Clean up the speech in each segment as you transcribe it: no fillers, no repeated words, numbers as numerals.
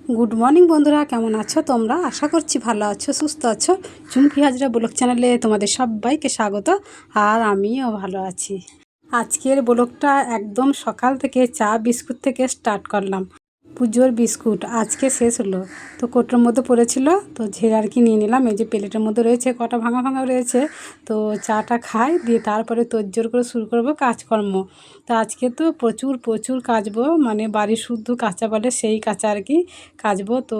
Good morning বন্ধুরা, কেমন আছো তোমরা? আশা করছি ভালো আছো, সুস্থ আছো। চুমকি হাজরা ব্লগ চ্যানেলে তোমাদের সবাইকে স্বাগত। আর আমিও ভালো আছি। আজকের ব্লগটা একদম সকাল থেকে চা বিস্কুট থেকে স্টার্ট করলাম। পুজোর বিস্কুট আজকে শেষ হলো, তো কোটোর মধ্যে পড়েছিল, তো ঝেড়ে আর কি নিয়ে নিলাম। এই যে প্লেটের মধ্যে রয়েছে, কটা ভাঙা ভাঙা রয়েছে, তো চাটা খাই, দিয়ে তারপরে তোড়জোড় করে শুরু করবো কাজকর্ম। তো আজকে তো প্রচুর প্রচুর কাচবো, মানে বাড়ি শুদ্ধ কাঁচা বলে সেই কাঁচা আর কি কাচবো। তো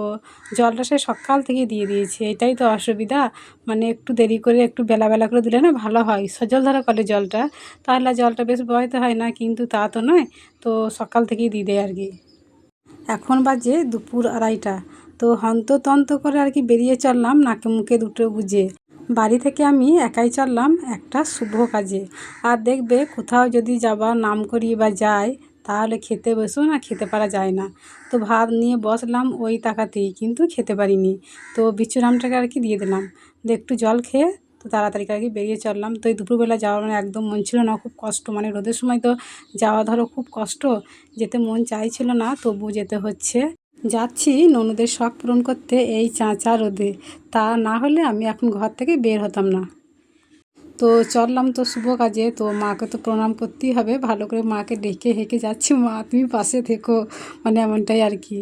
জলটা সে সকাল থেকে দিয়ে দিয়েছি, এটাই তো অসুবিধা। মানে একটু দেরি করে একটু বেলা বেলা করে দিলে না ভালো হয়, সজল ধরা কলে জলটা, তাহলে জলটা বেশ বয়তে হয় না, কিন্তু তা তো নয়। তো সকাল থেকেই দিয়ে দেয় আর কি। এখন বাজে দুপুর 2:30। তো হন্ততন্ত করে আর কি বেরিয়ে চললাম নাকে মুখে দুটো গুজে। বাড়ি থেকে আমি একাই চললাম একটা শুভ কাজে। আর দেখবে কোথাও যদি যাবার নাম করি বা যাই, তাহলে খেতে বসো না, খেতে পারা যায় না। তো ভাত নিয়ে বসলাম ওই তাকাতেই, কিন্তু খেতে পারিনি। তো বিচ্ছুরামটাকে আর কি দিয়ে দিলাম, দিয়ে একটু জল খেয়ে তো তাড়াতাড়ি আর কি বেরিয়ে চললাম। তো এই দুপুরবেলা যাওয়ার মানে একদম মন ছিল না, খুব কষ্ট, মানে রোদের সময় তো যাওয়া ধরো খুব কষ্ট, যেতে মন চাইছিল না, তবু যেতে হচ্ছে। যাচ্ছি ননদের শখ পূরণ করতে এই চাঁচা রোদে, তা না হলে আমি এখন ঘর থেকে বের হতাম না। তো চললাম তো শুভ কাজে, তো মাকে তো প্রণাম করতেই হবে, ভালো করে মাকে ডেকে হেঁকে যাচ্ছি, মা তুমি পাশে থেকো, মানে এমনটাই আর কি।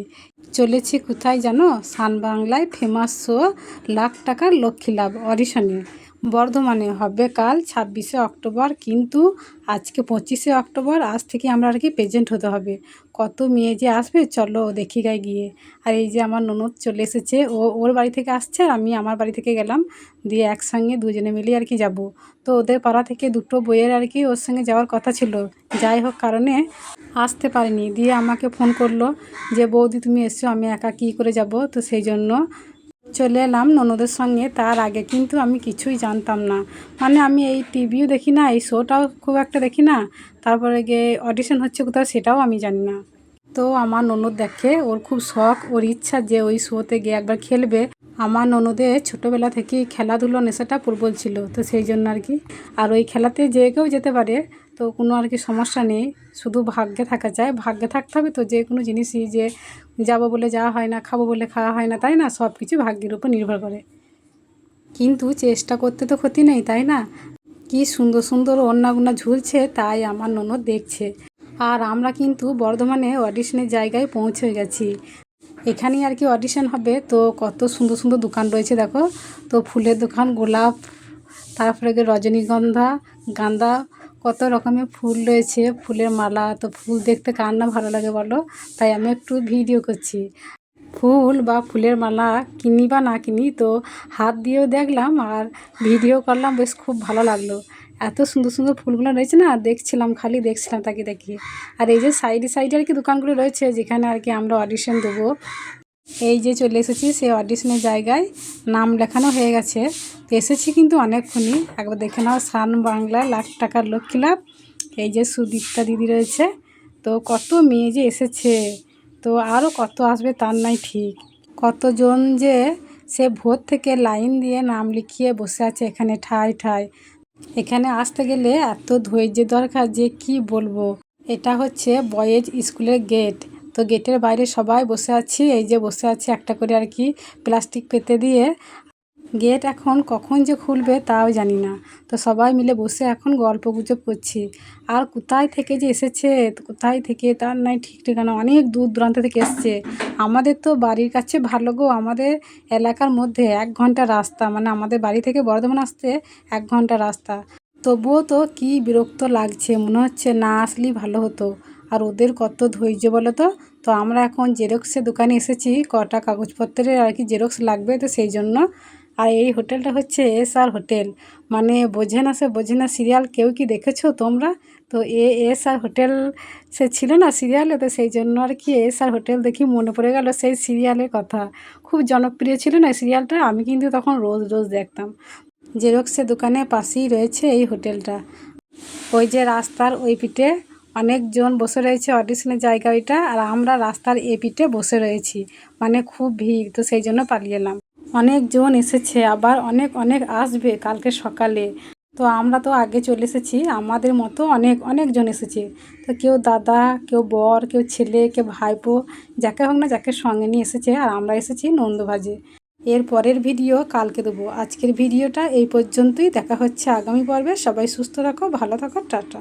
চলেছি কোথায় জানো? সান বাংলায় ফেমাস শো লাখ টাকার লক্ষ্মী লাভ অডিশনে। বর্ধমানে হবে কাল 26শে অক্টোবর, কিন্তু আজকে 25শে অক্টোবর, আজ থেকে আমরা আর কি প্রেজেন্ট হতে হবে। কত মেয়ে যে আসবে, চলো দেখি গায়ে গিয়ে। আর এই যে আমার ননদ চলে এসেছে, ওর বাড়ি থেকে আসছে আর আমি আমার বাড়ি থেকে গেলাম, দিয়ে একসঙ্গে দুজনে মিলে আর কি যাব। তো ওদের পাড়া থেকে দুটো বইয়ের আর কি ওর সঙ্গে যাওয়ার কথা ছিল, যাই হোক কারণে আসতে পারিনি। দিয়ে আমাকে ফোন করলো যে বৌদি তুমি এসছো, আমি একা কী করে যাব। তো সেই জন্য চলে এলাম ননদের সঙ্গে। তার আগে কিন্তু আমি কিছুই জানতাম না, মানে আমি এই টিভিও দেখি না, এই শোটাও খুব একটা দেখি না, তারপরে গিয়ে অডিশন হচ্ছে কোথাও সেটাও আমি জানি না। তো আমার ননদ দেখে, ওর খুব শখ, ওর ইচ্ছা যে ওই শোতে গিয়ে একবার খেলবে। আমার ননদের ছোটোবেলা থেকেই খেলাধুলো নেশাটা প্রবল ছিল, তো সেই জন্য আর কি। আর ওই খেলাতে যে কেউ যেতে পারে, তো কোনো আর কি সমস্যা নেই, শুধু ভাগ্যে থাকা চায়, ভাগ্যে থাকতে হবে। তো যে কোনো জিনিসই যে যাবো বলে যাওয়া হয় না, খাবো বলে খাওয়া হয় না, তাই না? সব কিছু ভাগ্যের উপর নির্ভর করে, কিন্তু চেষ্টা করতে তো ক্ষতি নেই, তাই না? কি সুন্দর সুন্দর ওড়নাগুনা ঝুলছে, তাই আমার ননদ দেখছে। আর আমরা কিন্তু বর্ধমানে অডিশনের জায়গায় পৌঁছে গেছি। এখানেই আর কি অডিশন হবে। তো কত সুন্দর সুন্দর দোকান রয়েছে দেখো, তো ফুলের দোকান, গোলাপ, তারপরে রজনীগন্ধা, গাঁদা, কত রকমের ফুল রয়েছে, ফুলের মালা। তো ফুল দেখতে কার না ভালো লাগে বলো, তাই আমি একটু ভিডিও করছি। ফুল বা ফুলের মালা কিনি বা না কিনি, তো হাত দিয়েও দেখলাম আর ভিডিও করলাম, বেশ খুব ভালো লাগলো। এত সুন্দর সুন্দর ফুলগুলো রয়েছে না, দেখছিলাম, খালি দেখছিলাম তাকে দেখি। আর এই যে সাইডে সাইডে আর কি দোকানগুলো রয়েছে, যেখানে আর কি আমরা অডিশন দেবো। এই যে চলে এসেছি সেই অডিশনের জায়গায়, নাম লেখানো হয়ে গেছে। এসেছি কিন্তু অনেকক্ষণই, একবার দেখে নাও, সান বাংলায় লাখ টাকার লক্ষ্মী লাভ। এই যে সুদীপ্তা দিদি রয়েছে, তো কত মেয়ে যে এসেছে, তো আরও কত আসবে তার নাই ঠিক। কতজন যে সে ভোর থেকে লাইন দিয়ে নাম লিখিয়ে বসে আছে এখানে ঠায় ঠায়। এখানে আসতে গেলে এত ধৈর্যের দরকার যে কি বলবো। এটা হচ্ছে বয়েজ স্কুলের গেট। তো গেটের বাইরে সবাই বসে আছি, এই যে বসে আছে একটা করে আর কি প্লাস্টিক পেতে দিয়ে। গেট এখন কখন যে খুলবে তাও জানি না। তো সবাই মিলে বসে এখন গল্প গুজব করছি। আর কোথায় থেকে যে এসেছে, কোথায় থেকে তার নাই ঠিক ঠিকানা, অনেক দূর দূরান্ত থেকে এসছে। আমাদের তো বাড়ির কাছে ভালো গো, আমাদের এলাকার মধ্যে 1 ঘন্টা রাস্তা, মানে আমাদের বাড়ি থেকে বর্ধমান আসতে 1 ঘন্টা রাস্তা। তবুও তো কি বিরক্ত লাগছে, মনে হচ্ছে না আসলেই ভালো হতো। আর ওদের কত ধৈর্য বলো তো। তো আমরা এখন জেরক্সের দোকানে এসেছি, কটা কাগজপত্রের আর কি জেরক্স লাগবে, তো সেই জন্য। আর এই হোটেলটা হচ্ছে SR হোটেল, মানে বোঝে না সে বোঝে না সিরিয়াল, কেউ কি দেখেছো তোমরা? তো SR হোটেল সে ছিল না সিরিয়ালে, তো সেই জন্য আর কি SR হোটেল দেখি মনে পড়ে গেল সেই সিরিয়ালের কথা। খুব জনপ্রিয় ছিল না সিরিয়ালটা, আমি কিন্তু তখন রোজ রোজ দেখতাম। জেরক্সের দোকানের পাশেই রয়েছে এই হোটেলটা। ওই যে রাস্তার ওই পিঠে অনেকজন বসে রয়েছে, অডিশনের জায়গা ওইটা, আর আমরা রাস্তার এ পিঠে বসে রয়েছি, মানে খুব ভিড়, তো সেই জন্য পালিয়ে এলাম। অনেকজন এসেছে, আবার অনেক অনেক আসবে কালকে সকালে। তো আমরা তো আগে চলে এসেছি, আমাদের মতো অনেক অনেকজন এসেছে। তো কেউ দাদা, কেউ বর, কেউ ছেলে, কেউ ভাইপো, যাকে হোক না যাকে সঙ্গে নিয়ে এসেছে। আর আমরা এসেছি নন্দভাজে। এর পরের ভিডিও কালকে দেবো। আজকের ভিডিওটা এই পর্যন্তই, দেখা হচ্ছে আগামী পর্বে। সবাই সুস্থ থাকো, ভালো থাকো, টাটা।